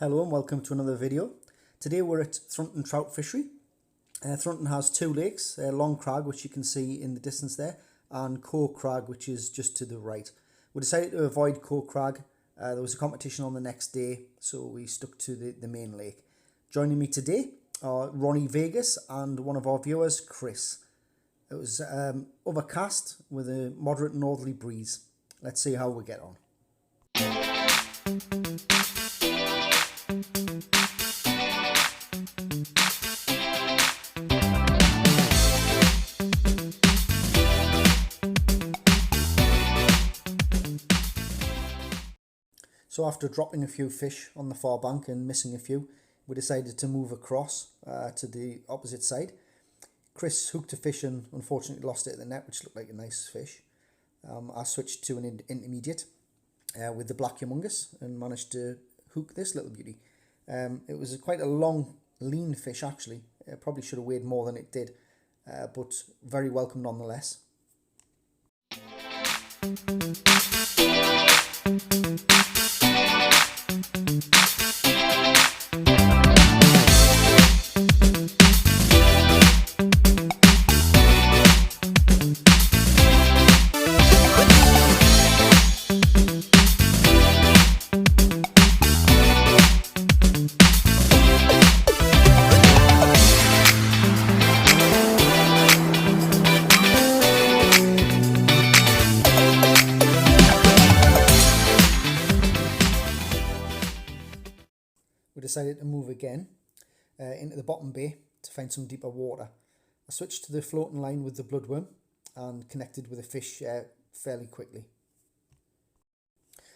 Hello and welcome to another video. Today we're at Thrunton Trout Fishery. Thrunton has two lakes, Long Crag, which you can see in the distance there, and Coe Crag, which is just to the right. We decided to avoid Coe Crag. There was a competition on the next day, so we stuck to the main lake. Joining me today are Ronnie Vegas and one of our viewers, Chris. It was overcast with a moderate northerly breeze. Let's see how we get on. So after dropping a few fish on the far bank and missing a few, we decided to move across to the opposite side. Chris hooked a fish and unfortunately lost it at the net, which looked like a nice fish. I switched to an intermediate with the black humongous and managed to hook this little beauty. It was quite a long, lean fish actually. It probably should have weighed more than it did, but very welcome nonetheless. We decided to move again into the bottom bay to find some deeper water. I switched to the floating line with the bloodworm and connected with a fish fairly quickly.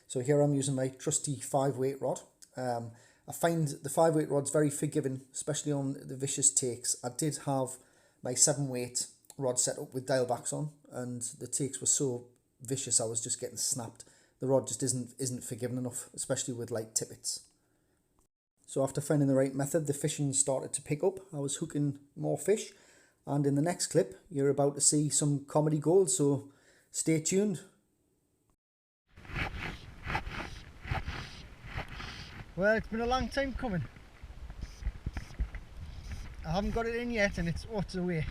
So here I'm using my trusty 5-weight rod. I find the 5-weight rod's very forgiving, especially on the vicious takes. I did have my 7-weight rod set up with dial backs on, and the takes were so vicious I was just getting snapped. The rod just isn't forgiving enough, especially with light tippets. So after finding the right method, the fishing started to pick up. I was hooking more fish, and in the next clip you're about to see some comedy gold, so stay tuned. Well, it's been a long time coming. I haven't got it in yet and it's away.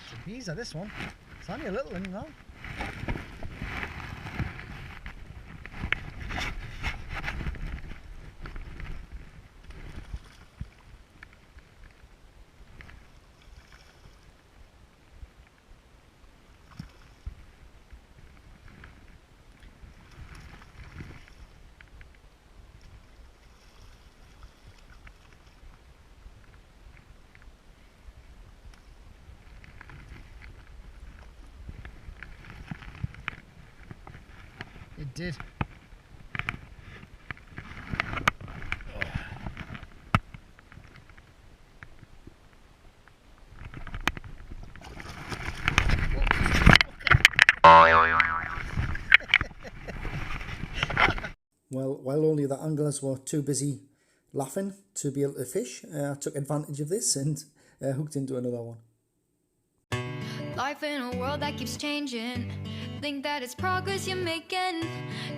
It's a beezer, this one. It's only a little one now. It did. Well, while only the anglers were too busy laughing to be able to fish, I took advantage of this and hooked into another one. Life in a world that keeps changing. Think that it's progress you're making.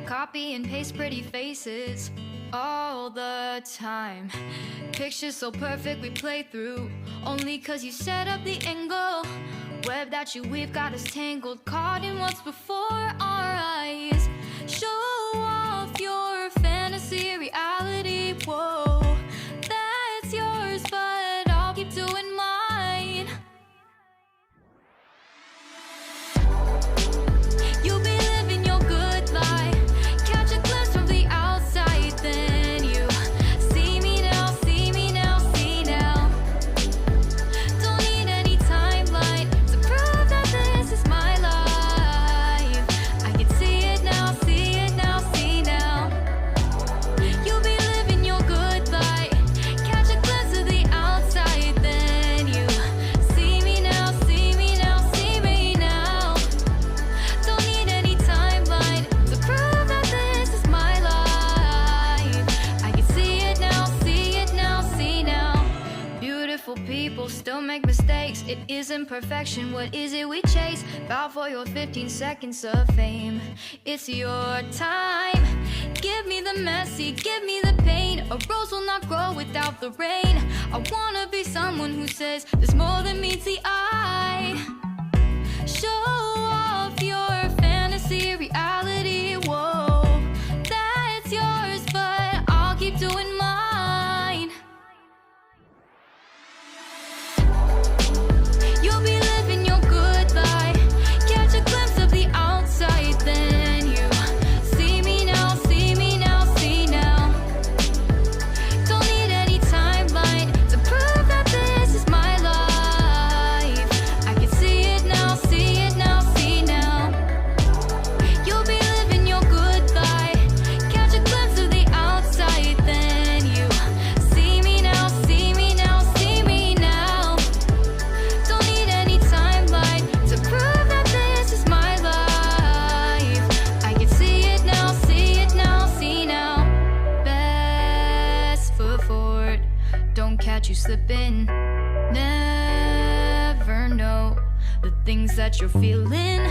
Copy and paste pretty faces all the time. Pictures so perfect we play through, only cause you set up the angle. Web that you weave got us tangled, caught in what's before our eyes. Show off your fantasy reality, whoa, that's yours, but I'll keep doing mine. You'll be living your good life, catch a glimpse from the outside, then you see me now, see me now, see now. Don't need any timeline to prove that this is my life. I make mistakes. It isn't perfection, what is it we chase? Bow for your 15 seconds of fame. It's your time. Give me the messy, give me the pain. A rose will not grow without the rain. I wanna be someone who says there's more than meets the eye. Show off your fantasy, reality, whoa, that's yours, but I'll keep doing mine. You'll be living your good life, catch a glimpse of the outside, then you see me now, see me now, see now. Don't need any timeline to prove that this is my life. I can see it now, see it now, see now. You'll be living your good life, catch a glimpse of the outside, then you see me now, see me now, see me now. Don't need any timeline to prove that this is my life. I can see it now, see it now, see now. Best foot forward, don't catch you slipping. Never know the things that you're feeling.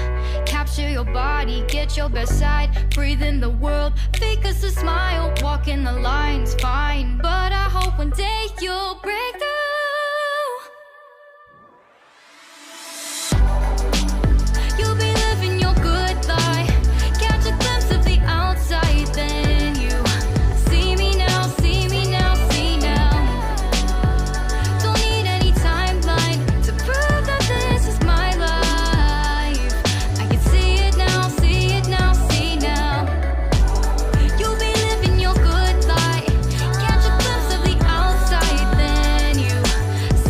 Capture your body, get your best side. Breathe in the world, fake us a smile. Walking the lines, fine, but I hope one day you'll break through. You'll be living your good life, catch a glimpse of the outside, then you see me now, see me now, see now. Don't need any timeline to prove that this is my life. I can see it now, see it now, see now. You'll be living your good life, catch a glimpse of the outside, then you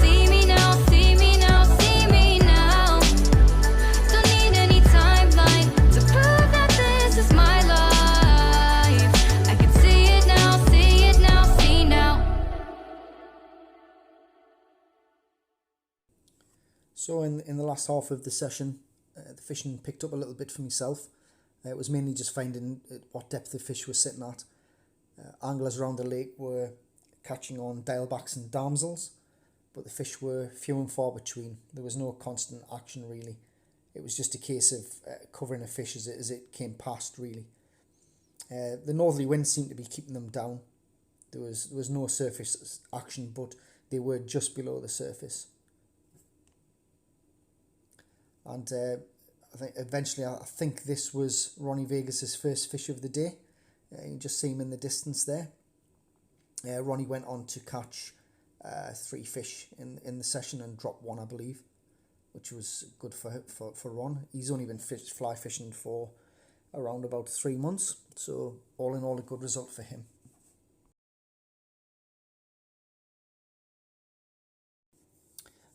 see me now, see me now, see me now. Don't need any timeline to prove that this is my life. I can see it now, see it now, see now. So in the last half of the session, the fishing picked up a little bit for myself. It was mainly just finding what depth the fish were sitting at. Anglers around the lake were catching on dialbacks and damsels, but the fish were few and far between. There was no constant action really. It was just a case of covering a fish as it came past really. The northerly wind seemed to be keeping them down. There was no surface action, but they were just below the surface. And I think this was Ronnie Vegas's first fish of the day. You just see him in the distance there. Ronnie went on to catch 3 fish in the session and dropped 1, I believe, which was good for Ron. He's only been fly fishing for around about 3 months, so all in all a good result for him.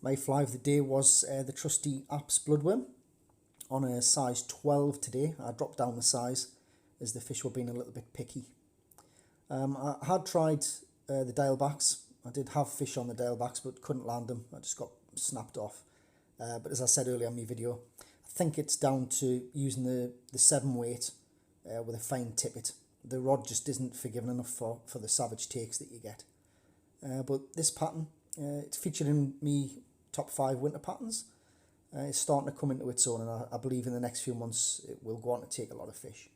My fly of the day was the trusty Apps Bloodworm on a size 12 today. I dropped down the size as the fish were being a little bit picky. I had tried the dialbacks. I did have fish on the dialbacks but couldn't land them. I just got snapped off. But as I said earlier in my video, I think it's down to using the 7 weight with a fine tippet. The rod just isn't forgiving enough for the savage takes that you get. But this pattern, it's featured in me top 5 winter patterns. It's starting to come into its own, and I believe in the next few months it will go on to take a lot of fish.